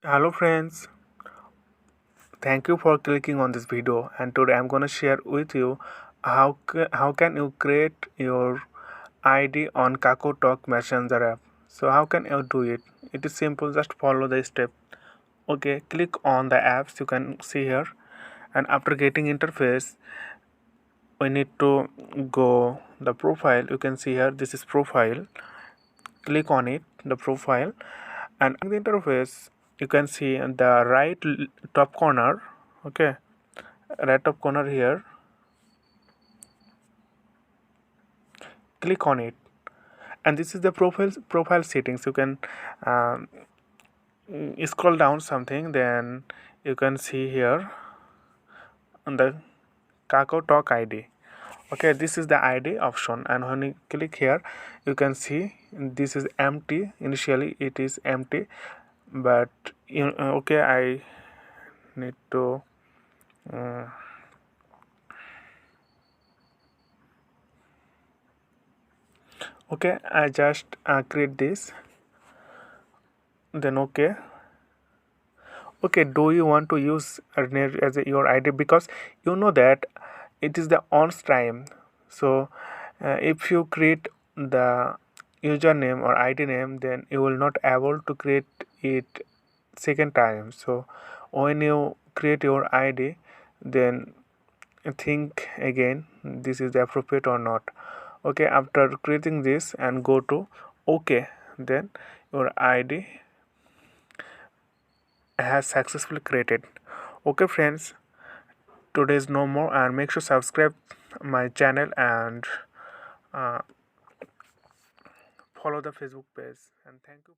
Hello friends, thank you for clicking on this video, and today I'm going to share with you how can you create your ID on Kakaotalk Messenger app. So how can you do it? It is simple, just follow the step. Okay, click on the apps you can see here, and after getting interface we need to go the profile. You can see here, this is profile. Click on it, the profile, and in the interface you can see in the top corner. Okay, right top corner here, click on it, and this is the profile settings. You can um, scroll down something, then you can see here on the Kakao Talk ID. Okay, this is the ID option, and when you click here you can see this is empty. Initially it is empty, but okay, I need to uh, okay, I just create this, then okay, do you want to use as your ID? Because you know that it is the on time. So if you create the username or ID name, then you will not able to create it second time. So when you create your ID, then think again this is appropriate or not. Okay, after creating this and go to okay, then your ID has successfully created. Okay friends, today is no more, and make sure subscribe my channel and uh, follow the Facebook page, and thank you.